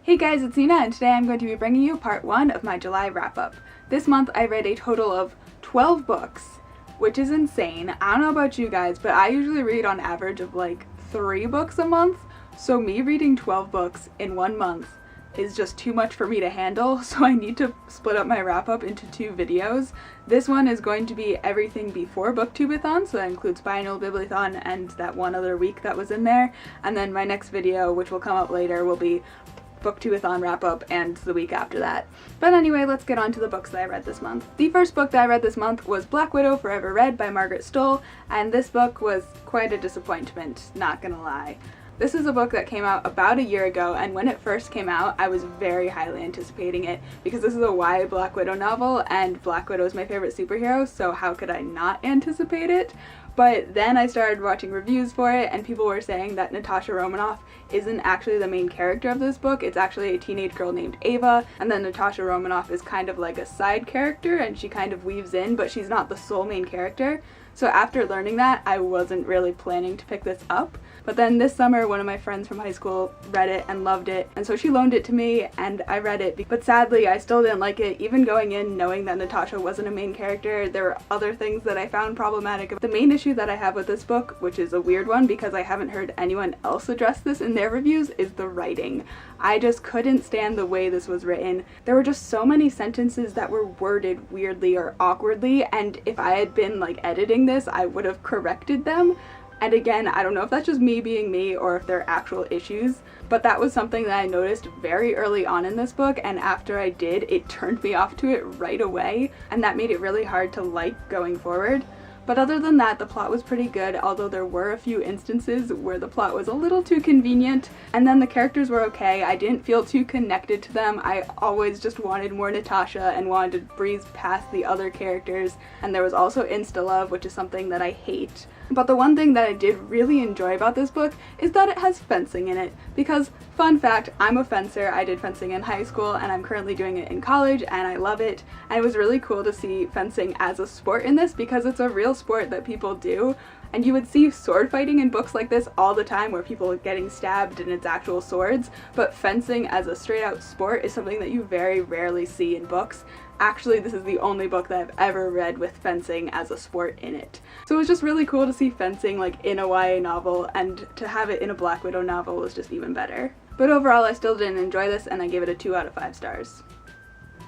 Hey guys, it's Nina, and today I'm going to be bringing you part 1 of my July wrap-up. This month I read a total of 12 books, which is insane. I don't know about you guys, but I usually read on average of like 3 books a month, so me reading 12 books in 1 month is just too much for me to handle, so I need to split up my wrap-up into 2 videos. This one is going to be everything before Booktubeathon, so that includes Biannual Bibliothon and that one other week that was in there, and then my next video, which will come up later, will be Booktubeathon wrap-up and the week after that. But anyway, let's get on to the books that I read this month. The first book that I read this month was Black Widow Forever Read by Margaret Stohl, and this book was quite a disappointment, not gonna lie. This is a book that came out about a year ago, and when it first came out, I was very highly anticipating it because this is a YA Black Widow novel, and Black Widow is my favorite superhero, so how could I not anticipate it? But then I started watching reviews for it, and people were saying that Natasha Romanoff isn't actually the main character of this book. It's actually a teenage girl named Ava, and then Natasha Romanoff is kind of like a side character, and she kind of weaves in, but she's not the sole main character. So after learning that, I wasn't really planning to pick this up. But then this summer, one of my friends from high school read it and loved it, and so she loaned it to me, and I read it. But sadly, I still didn't like it. Even going in knowing that Natasha wasn't a main character, there were other things that I found problematic. The main issue that I have with this book, which is a weird one because I haven't heard anyone else address this in their reviews, is the writing. I just couldn't stand the way this was written. There were just so many sentences that were worded weirdly or awkwardly, and if I had been like editing this, I would have corrected them. And again, I don't know if that's just me being me or if they're actual issues, but that was something that I noticed very early on in this book, and after I did, it turned me off to it right away, and that made it really hard to like going forward. But other than that, the plot was pretty good, although there were a few instances where the plot was a little too convenient, and then the characters were okay. I didn't feel too connected to them. I always just wanted more Natasha and wanted to breeze past the other characters, and there was also insta-love, which is something that I hate. But the one thing that I did really enjoy about this book is that it has fencing in it, because, fun fact, I'm a fencer. I did fencing in high school, and I'm currently doing it in college, and I love it. And it was really cool to see fencing as a sport in this, because it's a real sport that people do. And you would see sword fighting in books like this all the time where people are getting stabbed and it's actual swords, but fencing as a straight out sport is something that you very rarely see in books. Actually, this is the only book that I've ever read with fencing as a sport in it. So it was just really cool to see fencing like in a YA novel, and to have it in a Black Widow novel was just even better. But overall, I still didn't enjoy this, and I gave it a 2 out of 5 stars.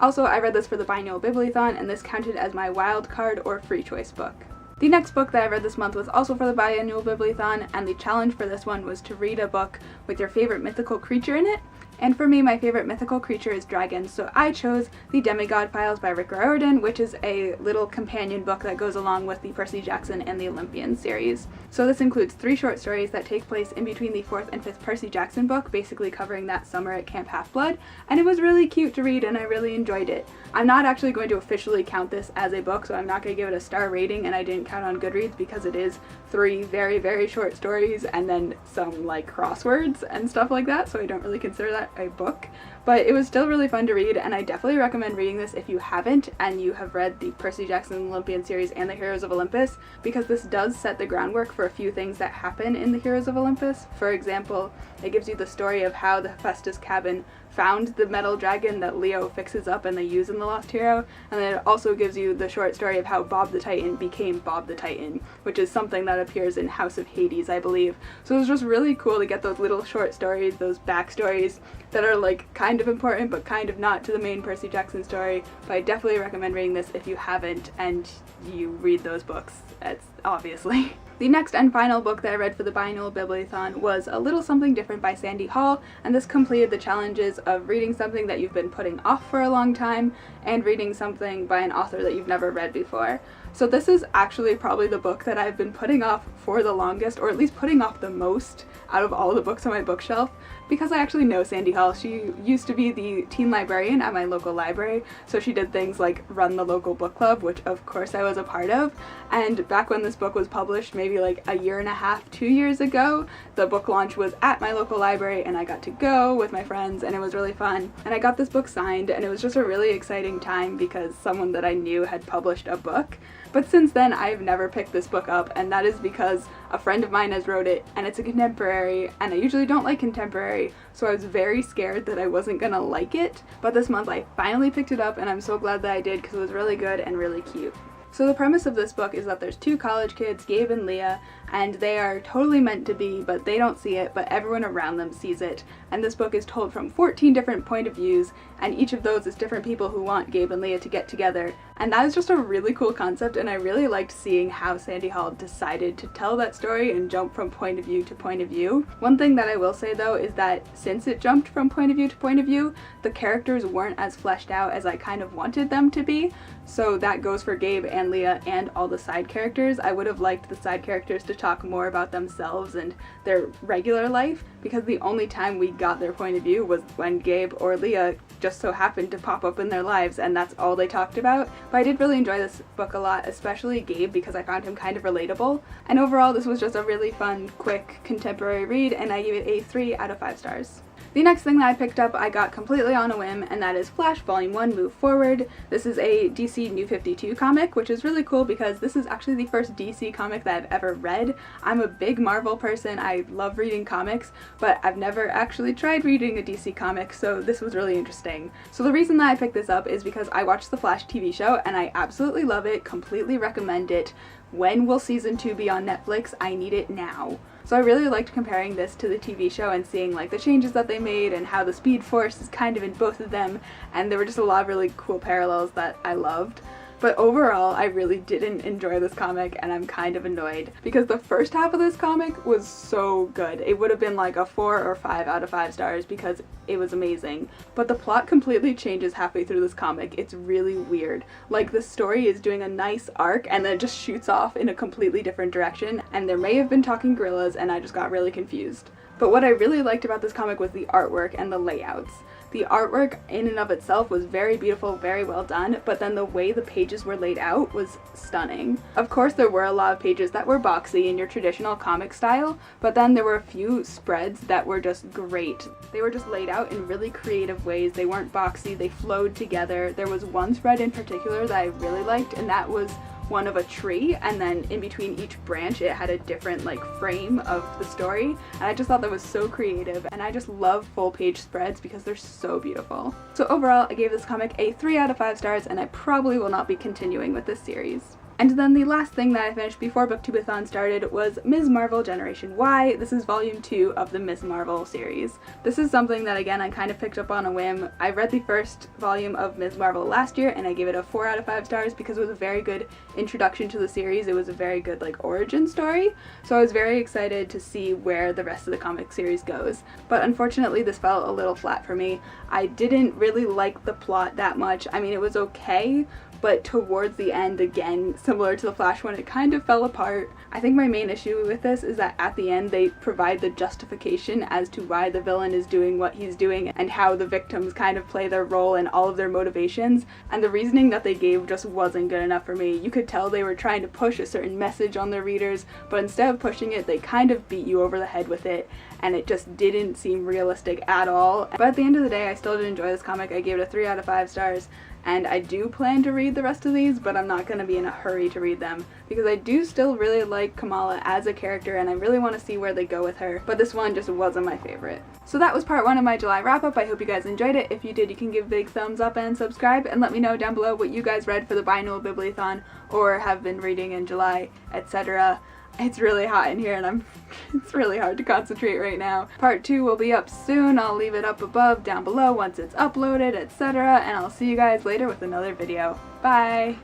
Also, I read this for the Biannual Bibliothon, and this counted as my wild card or free choice book. The next book that I read this month was also for the Biannual Bibliothon, and the challenge for this one was to read a book with your favorite mythical creature in it. And for me, my favorite mythical creature is dragons, so I chose the Demigod Files by Rick Riordan, which is a little companion book that goes along with the Percy Jackson and the Olympian series. So this includes 3 short stories that take place in between the 4th and 5th Percy Jackson book, basically covering that summer at Camp Half-Blood, and it was really cute to read and I really enjoyed it. I'm not actually going to officially count this as a book, so I'm not going to give it a star rating, and I didn't count on Goodreads because it is 3 very, very short stories and then some like crosswords and stuff like that, so I don't really consider that a book. But it was still really fun to read, and I definitely recommend reading this if you haven't and you have read the Percy Jackson Olympian series and the Heroes of Olympus, because this does set the groundwork for a few things that happen in the Heroes of Olympus. For example, it gives you the story of how the Hephaestus cabin found the metal dragon that Leo fixes up and they use in The Lost Hero, and then it also gives you the short story of how Bob the Titan became Bob the Titan, which is something that appears in House of Hades, I believe. So it was just really cool to get those little short stories, those backstories that are like kind of important but kind of not to the main Percy Jackson story. But I definitely recommend reading this if you haven't and you read those books, it's obviously. The next and final book that I read for the Biannual Bibliothon was A Little Something Different by Sandy Hall, and this completed the challenges of reading something that you've been putting off for a long time and reading something by an author that you've never read before. So this is actually probably the book that I've been putting off for the longest, or at least putting off the most out of all the books on my bookshelf, because I actually know Sandy Hall. She used to be the teen librarian at my local library, so she did things like run the local book club, which of course I was a part of, and back when this book was published, maybe like a year and a half, 2 years ago, the book launch was at my local library and I got to go with my friends and it was really fun. And I got this book signed, and it was just a really exciting time because someone that I knew had published a book. But since then, I've never picked this book up, and that is because a friend of mine has wrote it, and it's a contemporary, and I usually don't like contemporary, so I was very scared that I wasn't gonna like it. But this month I finally picked it up, and I'm so glad that I did because it was really good and really cute. So the premise of this book is that there's two college kids, Gabe and Leah, and they are totally meant to be, but they don't see it, but everyone around them sees it. And this book is told from 14 different point of views, and each of those is different people who want Gabe and Leah to get together. And that is just a really cool concept, and I really liked seeing how Sandy Hall decided to tell that story and jump from point of view to point of view. One thing that I will say though is that since it jumped from point of view to point of view, the characters weren't as fleshed out as I kind of wanted them to be. So that goes for Gabe and Leah and all the side characters. I would have liked the side characters to talk more about themselves and their regular life, because the only time we got their point of view was when Gabe or Leah just so happened to pop up in their lives, and that's all they talked about. But I did really enjoy this book a lot, especially Gabe, because I found him kind of relatable. And overall, this was just a really fun, quick, contemporary read, and I gave it a 3 out of 5 stars. The next thing that I picked up I got completely on a whim, and that is Flash Volume 1 Move Forward. This is a DC New 52 comic, which is really cool because this is actually the first DC comic that I've ever read. I'm a big Marvel person, I love reading comics, but I've never actually tried reading a DC comic, so this was really interesting. So the reason that I picked this up is because I watched the Flash TV show and I absolutely love it, completely recommend it. When will season 2 be on Netflix? I need it now. So I really liked comparing this to the TV show and seeing like the changes that they made and how the Speed Force is kind of in both of them, and there were just a lot of really cool parallels that I loved. But overall, I really didn't enjoy this comic, and I'm kind of annoyed because the first half of this comic was so good. It would have been like a 4 or 5 out of 5 stars because it was amazing. But the plot completely changes halfway through this comic. It's really weird. Like, the story is doing a nice arc and then it just shoots off in a completely different direction, and there may have been talking gorillas, and I just got really confused. But what I really liked about this comic was the artwork and the layouts. The artwork in and of itself was very beautiful, very well done, but then the way the pages were laid out was stunning. Of course, there were a lot of pages that were boxy in your traditional comic style, but then there were a few spreads that were just great. They were just laid out in really creative ways. They weren't boxy, they flowed together. There was one spread in particular that I really liked, and that was one of a tree, and then in between each branch it had a different like frame of the story, and I just thought that was so creative, and I just love full page spreads because they're so beautiful. So overall, I gave this comic a 3 out of 5 stars, and I probably will not be continuing with this series. And then the last thing that I finished before Booktubeathon started was Ms. Marvel Generation Y. This is volume 2 of the Ms. Marvel series. This is something that, again, I kind of picked up on a whim. I read the first volume of Ms. Marvel last year, and I gave it a 4 out of 5 stars because it was a very good introduction to the series. It was a very good, like, origin story. So I was very excited to see where the rest of the comic series goes. But unfortunately, this fell a little flat for me. I didn't really like the plot that much. I mean, it was okay, but towards the end, again, similar to the Flash one, it kind of fell apart. I think my main issue with this is that at the end they provide the justification as to why the villain is doing what he's doing and how the victims kind of play their role and all of their motivations, and the reasoning that they gave just wasn't good enough for me. You could tell they were trying to push a certain message on their readers, but instead of pushing it, they kind of beat you over the head with it, and it just didn't seem realistic at all. But at the end of the day, I still did enjoy this comic. I gave it a 3 out of 5 stars. And I do plan to read the rest of these, but I'm not going to be in a hurry to read them because I do still really like Kamala as a character and I really want to see where they go with her, but this one just wasn't my favorite. So that was part 1 of my July wrap-up. I hope you guys enjoyed it. If you did, you can give a big thumbs up and subscribe, and let me know down below what you guys read for the biannual Bibliothon or have been reading in July, etc. It's really hot in here and it's really hard to concentrate right now. Part 2 will be up soon. I'll leave it up above, down below once it's uploaded, etc. And I'll see you guys later with another video. Bye!